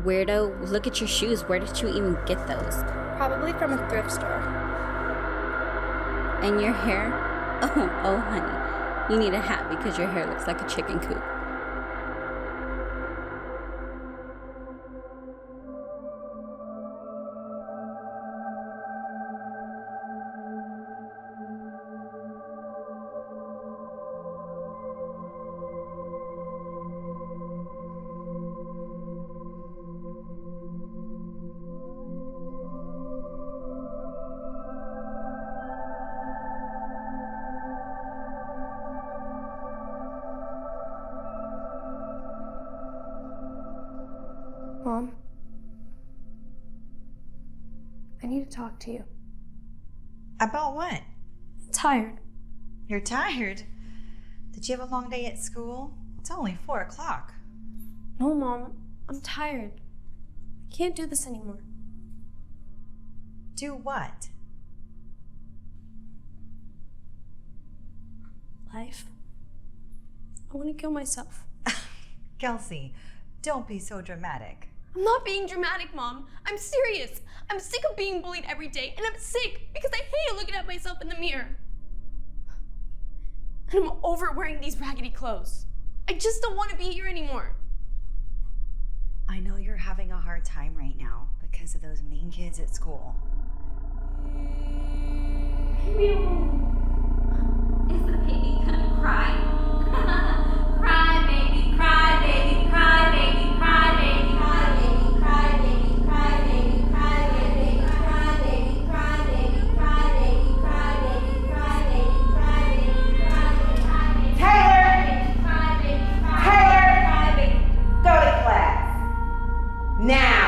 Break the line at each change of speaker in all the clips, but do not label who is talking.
Weirdo, look at your shoes. Where did you even get those?
Probably from a thrift store.
And your hair? Oh, honey. You need a hat because your hair looks like a chicken coop.
Mom, I need to talk to you.
About what?
I'm tired.
You're tired? Did you have a long day at school? It's only 4 o'clock.
No, Mom, I'm tired. I can't do this anymore.
Do what?
Life. I want to kill myself.
Kelsey, don't be so dramatic.
I'm not being dramatic, Mom. I'm serious. I'm sick of being bullied every day, and I'm sick because I hate looking at myself in the mirror. And I'm over wearing these raggedy clothes. I just don't want to be here anymore.
I know you're having a hard time right now because of those mean kids at school.
Is the baby gonna cry? Cry, baby, cry, baby, cry, baby, cry, baby, cry, baby, cry, baby, cry, baby, cry, baby, cry, baby, cry, baby, cry, baby, cry, baby, cry, baby, cry, baby, cry, baby, cry, baby, cry, baby,
Go to class. Now.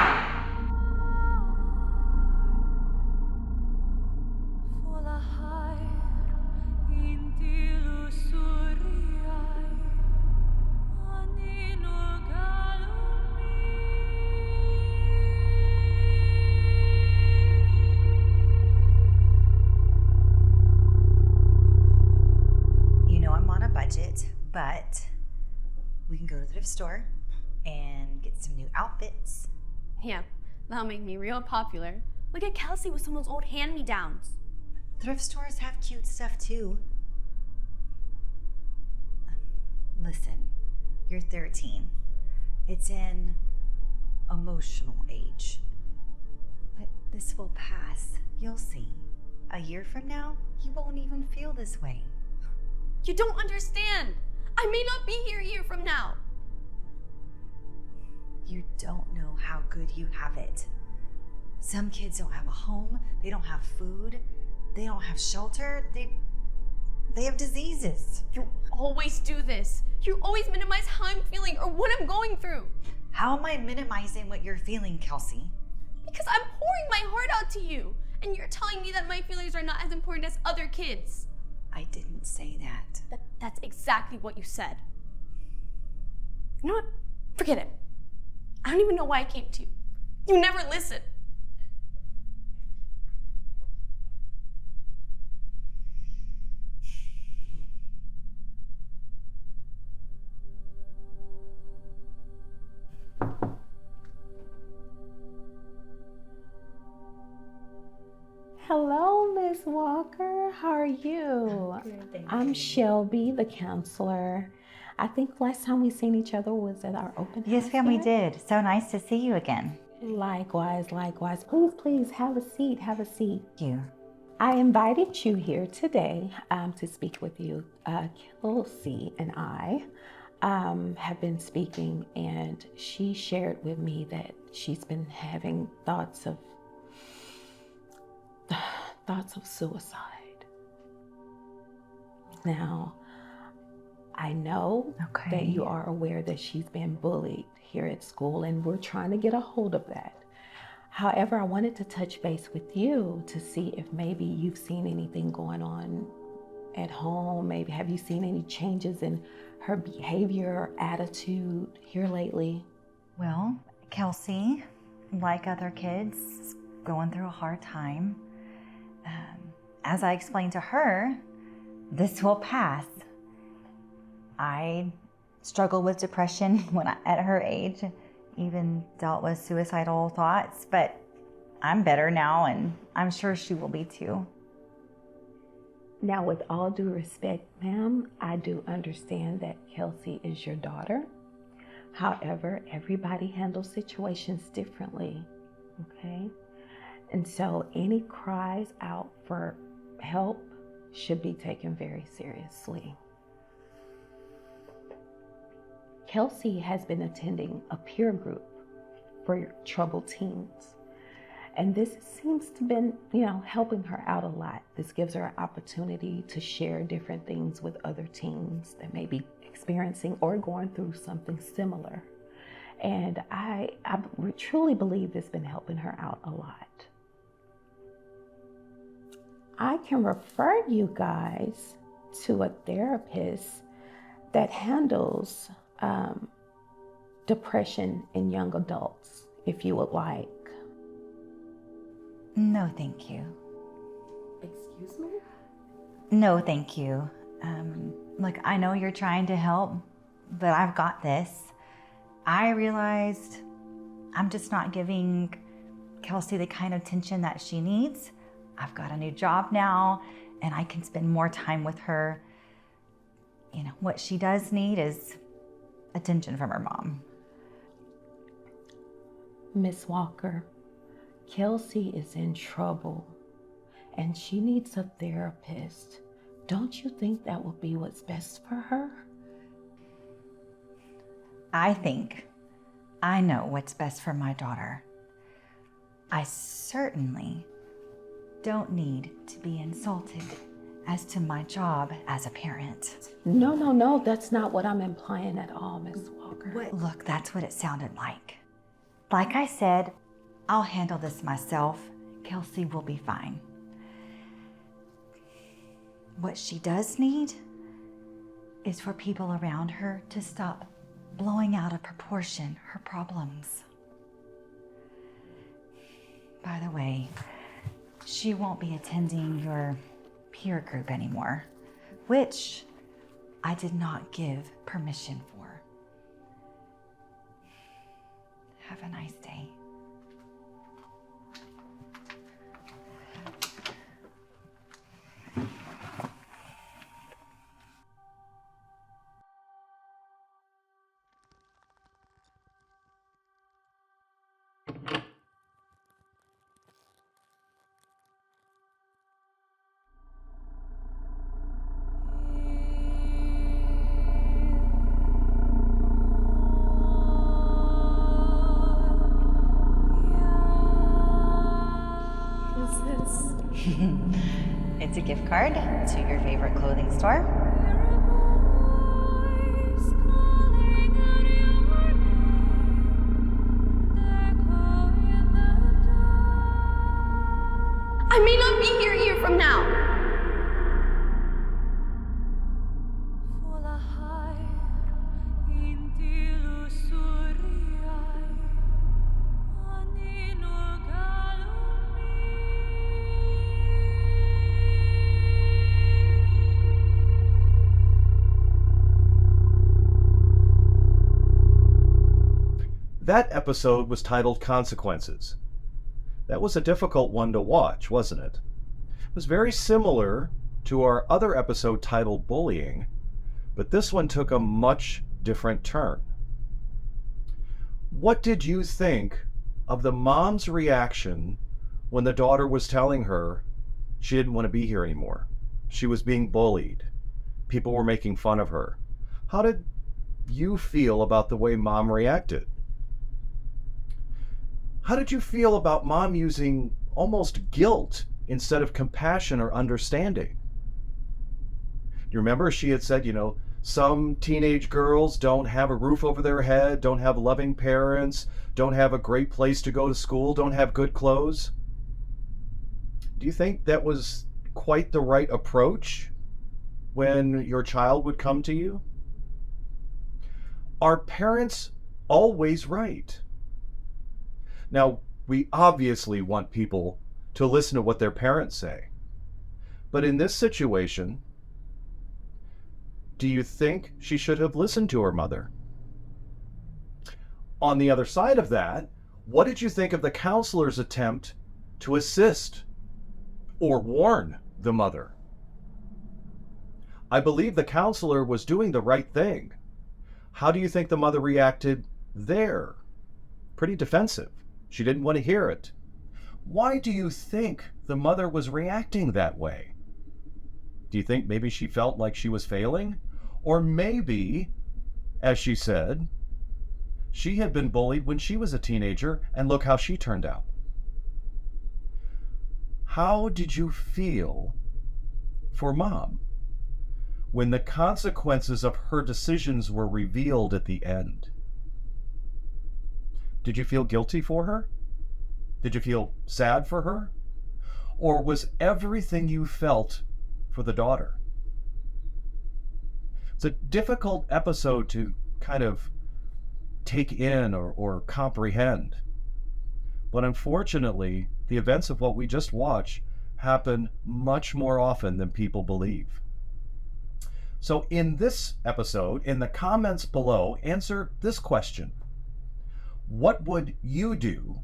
You know I'm on a budget, but we can go to the thrift store and get some new outfits.
Yeah, that'll make me real popular. Look at Kelsey with some of those old hand-me-downs.
Thrift stores have cute stuff too. Listen, you're 13. It's an emotional age. But this will pass. You'll see. A year from now, you won't even feel this way.
You don't understand. I may not be here a year from now.
You don't know how good you have it. Some kids don't have a home, they don't have food, they don't have shelter, they have diseases.
You always do this. You always minimize how I'm feeling or what I'm going through.
How am I minimizing what you're feeling, Kelsey?
Because I'm pouring my heart out to you, and you're telling me that my feelings are not as important as other kids.
I didn't say that.
That's exactly what you said. You know what? Forget it. I don't even know why I came to you. You never listen.
Hello, Miss Walker. How are you? I'm Shelby, the counselor. I think last time we seen each other was at our open house.
Yes, ma'am, we
fair.
did. So nice to see you again.
Likewise, likewise. Please, please, have a seat, have a seat.
Thank you.
I invited you here today to speak with you. Kelsey and I have been speaking, and she shared with me that she's been having thoughts of suicide. Now, I know that you are aware that she's been bullied here at school, and we're trying to get a hold of that. However, I wanted to touch base with you to see if maybe you've seen anything going on at home. Maybe have you seen any changes in her behavior or attitude here lately?
Well, Kelsey, like other kids, is going through a hard time. As I explained to her, this will pass. I struggled with depression at her age. even dealt with suicidal thoughts, but I'm better now, and I'm sure she will be too.
Now, with all due respect, ma'am, I do understand that Kelsey is your daughter. However, everybody handles situations differently, okay? And so any cries out for help should be taken very seriously. Kelsey has been attending a peer group for troubled teens. And this seems to have been, helping her out a lot. This gives her an opportunity to share different things with other teens that may be experiencing or going through something similar. And I truly believe this has been helping her out a lot. I can refer you guys to a therapist that handles depression in young adults, if you would like.
No, thank you.
Excuse me?
No, thank you. Look, I know you're trying to help, but I've got this. I realized I'm just not giving Kelsey the kind of attention that she needs. I've got a new job now, and I can spend more time with her. What she does need is attention from her mom.
Miss Walker, Kelsey is in trouble, and she needs a therapist. Don't you think that would be what's best for her?
I think I know what's best for my daughter. I certainly don't need to be insulted as to my job as a parent.
No, that's not what I'm implying at all, Miss Walker.
Look, that's what it sounded like. Like I said, I'll handle this myself. Kelsey will be fine. What she does need is for people around her to stop blowing out of proportion her problems. By the way, she won't be attending your peer group anymore, which I did not give permission for. Have a nice day. It's a gift card to your favorite clothing store.
I may not be here a year from now.
That episode was titled Consequences. That was a difficult one to watch, wasn't it? It was very similar to our other episode titled Bullying, but this one took a much different turn. What did you think of the mom's reaction when the daughter was telling her she didn't want to be here anymore? She was being bullied. People were making fun of her. How did you feel about the way mom reacted? How did you feel about mom using almost guilt instead of compassion or understanding? You remember she had said, some teenage girls don't have a roof over their head, don't have loving parents, don't have a great place to go to school, don't have good clothes. Do you think that was quite the right approach when your child would come to you? Are parents always right? Now, we obviously want people to listen to what their parents say. But in this situation, do you think she should have listened to her mother? On the other side of that, what did you think of the counselor's attempt to assist or warn the mother? I believe the counselor was doing the right thing. How do you think the mother reacted there? Pretty defensive. She didn't want to hear it. Why do you think the mother was reacting that way? Do you think maybe she felt like she was failing? Or maybe, as she said, she had been bullied when she was a teenager, and look how she turned out. How did you feel for Mom when the consequences of her decisions were revealed at the end? Did you feel guilty for her? Did you feel sad for her? Or was everything you felt for the daughter? It's a difficult episode to kind of take in or comprehend. But unfortunately, the events of what we just watched happen much more often than people believe. So in this episode, in the comments below, answer this question. What would you do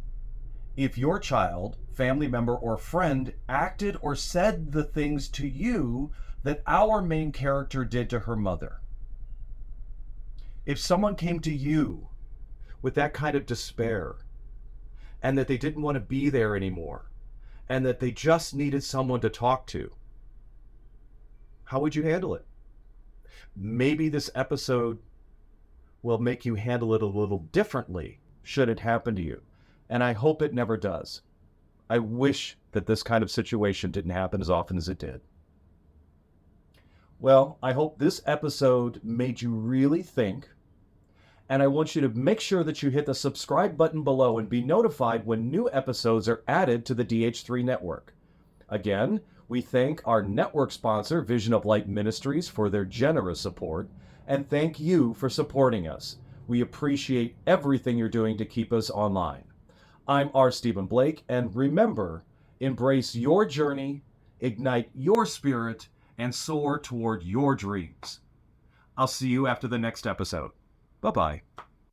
if your child, family member, or friend acted or said the things to you that our main character did to her mother? If someone came to you with that kind of despair, and that they didn't want to be there anymore, and that they just needed someone to talk to, how would you handle it? Maybe this episode will make you handle it a little differently should it happen to you. And I hope it never does. I wish that this kind of situation didn't happen as often as it did. Well, I hope this episode made you really think. And I want you to make sure that you hit the subscribe button below and be notified when new episodes are added to the DH3 network. Again, we thank our network sponsor, Vision of Light Ministries, for their generous support, and thank you for supporting us. We appreciate everything you're doing to keep us online. I'm R. Stephen Blake, and remember, embrace your journey, ignite your spirit, and soar toward your dreams. I'll see you after the next episode. Bye-bye.